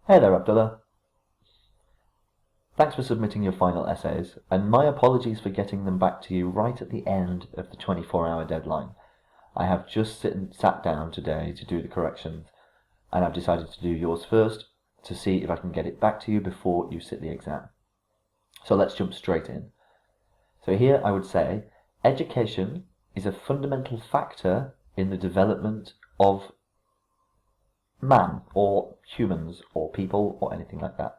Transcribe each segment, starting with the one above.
Hey there, Abdullah. Thanks for submitting your final essays, and my apologies for getting them back to you right at the end of the 24-hour deadline. I have just sat down today to do the corrections, and I've decided to do yours first to see if I can get it back to you before you sit the exam. So let's jump straight in. So here I would say, education is a fundamental factor in the development of man, or humans, or people, or anything like that.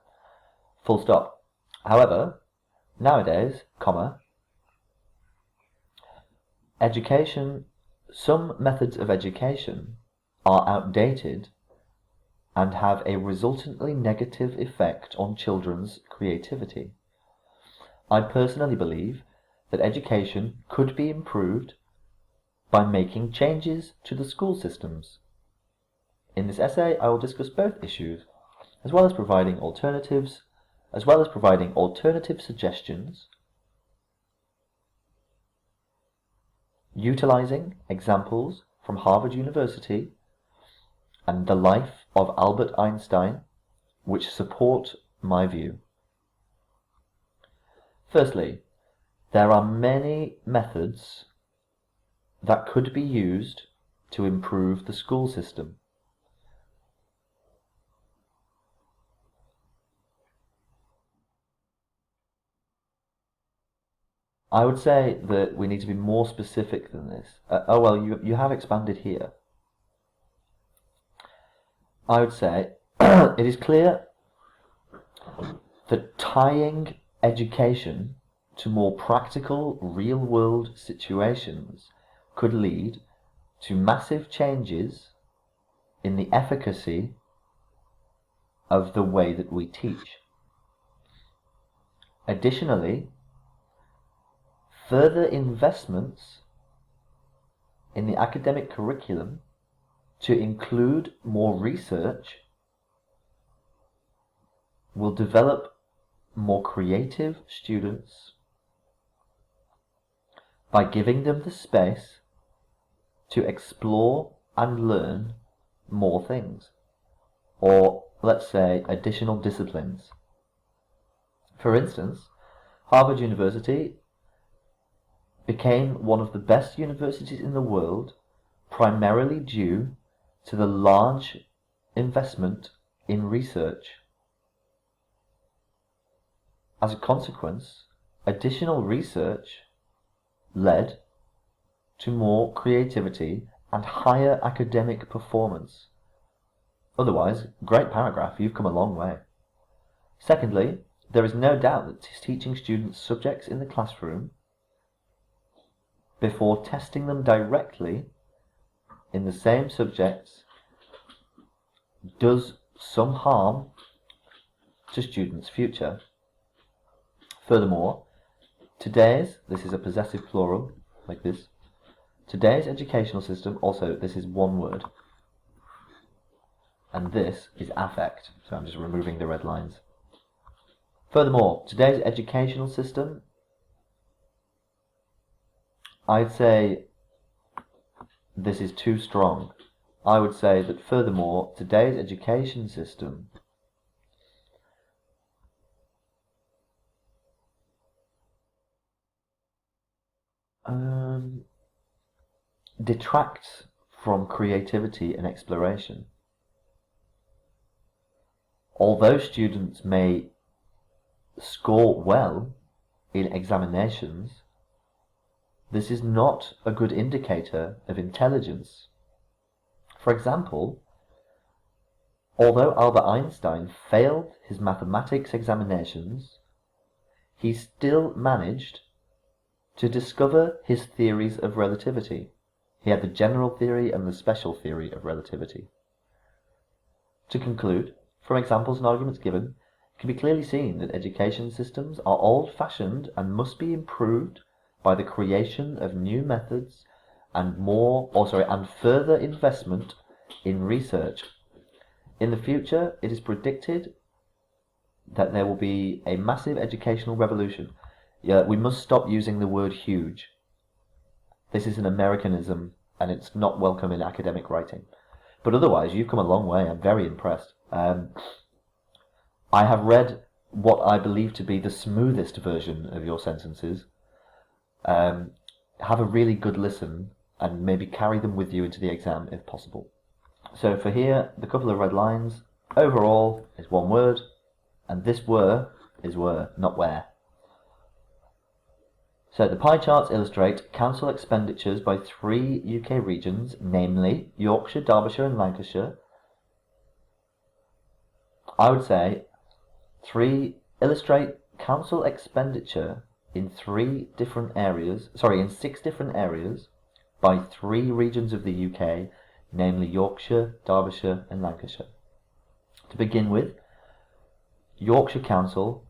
Full stop. However, nowadays, some methods of education are outdated and have a resultantly negative effect on children's creativity. I personally believe that education could be improved by making changes to the school systems. In this essay, I will discuss both issues, as well as providing alternative suggestions, utilizing examples from Harvard University and the life of Albert Einstein, which support my view. Firstly, there are many methods that could be used to improve the school system. I would say that we need to be more specific than this. You have expanded here. I would say it is clear that tying education to more practical, real-world situations could lead to massive changes in the efficacy of the way that we teach. Additionally, further investments in the academic curriculum to include more research will develop more creative students by giving them the space to explore and learn more things, or let's say additional disciplines. For instance, Harvard University became one of the best universities in the world primarily due to the large investment in research. As a consequence, additional research led to more creativity and higher academic performance. Otherwise, great paragraph, you've come a long way. Secondly, there is no doubt that teaching students subjects in the classroom before testing them directly in the same subjects does some harm to students' future. Furthermore, this is a possessive plural, like this, today's educational system, also this is one word, and this is affect, so I'm just removing the red lines. Furthermore, today's educational system, I'd say this is too strong. I would say that furthermore, today's education system detracts from creativity and exploration. Although students may score well in examinations, this is not a good indicator of intelligence. For example, although Albert Einstein failed his mathematics examinations, he still managed to discover his theories of relativity. He had the general theory and the special theory of relativity. To conclude, from examples and arguments given, it can be clearly seen that education systems are old-fashioned and must be improved by the creation of new methods and further investment in research. In the future, it is predicted that there will be a massive educational revolution. We must stop using the word huge. This is an Americanism, and it's not welcome in academic writing. But otherwise, you've come a long way. I'm very impressed. I have read what I believe to be the smoothest version of your sentences. Have a really good listen and maybe carry them with you into the exam if possible. So for here, the couple of red lines, overall is one word, and this were is were, not where. So the pie charts illustrate council expenditures by 3 UK regions, namely Yorkshire, Derbyshire and Lancashire. I would say illustrate council expenditure in 6 different areas by 3 regions of the UK, namely Yorkshire, Derbyshire and Lancashire. To begin with, Yorkshire Council,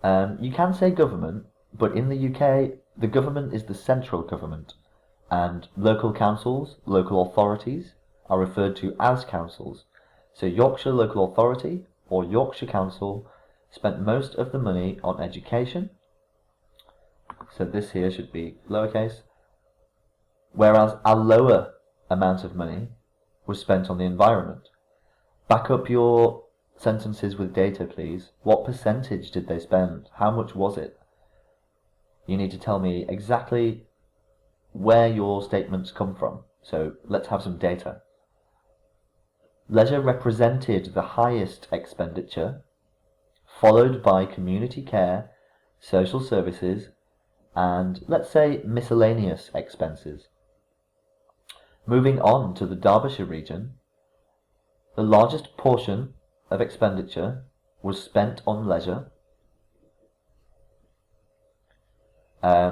you can say government, but in the UK, the government is the central government, and local councils, local authorities, are referred to as councils. So Yorkshire Local Authority, or Yorkshire Council, spent most of the money on education, so this here should be lowercase, whereas a lower amount of money was spent on the environment. Back up your sentences with data, please. What percentage did they spend? How much was it? You need to tell me exactly where your statements come from. So let's have some data. Leisure represented the highest expenditure, followed by community care, social services, and let's say miscellaneous expenses. Moving on to the Derbyshire region, the largest portion of expenditure was spent on leisure. I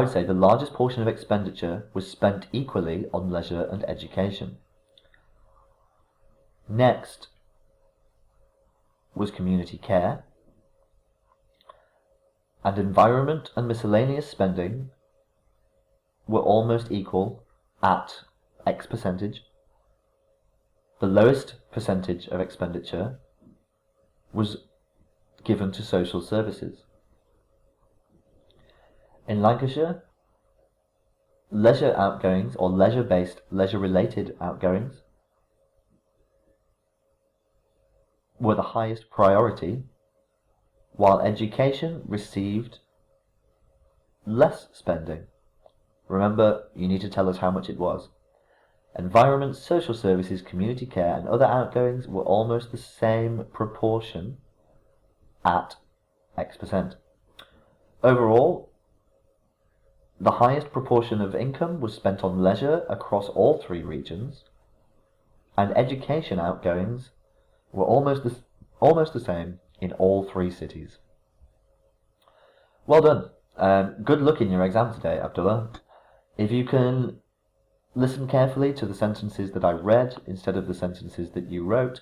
would say the largest portion of expenditure was spent equally on leisure and education. Next was community care, and environment and miscellaneous spending were almost equal at X percentage. The lowest percentage of expenditure was given to social services. In Lancashire, leisure outgoings, or leisure-related outgoings, were the highest priority, while education received less spending. Remember, you need to tell us how much it was. Environment, social services, community care, and other outgoings were almost the same proportion at X percent. Overall, the highest proportion of income was spent on leisure across all 3 regions, and education outgoings were almost the same in all 3 cities. Well done. Good luck in your exam today, Abdullah. If you can listen carefully to the sentences that I read instead of the sentences that you wrote,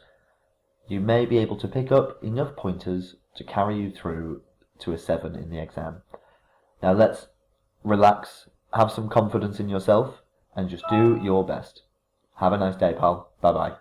you may be able to pick up enough pointers to carry you through to a 7 in the exam. Now let's relax, have some confidence in yourself, and just do your best. Have a nice day, pal. Bye-bye.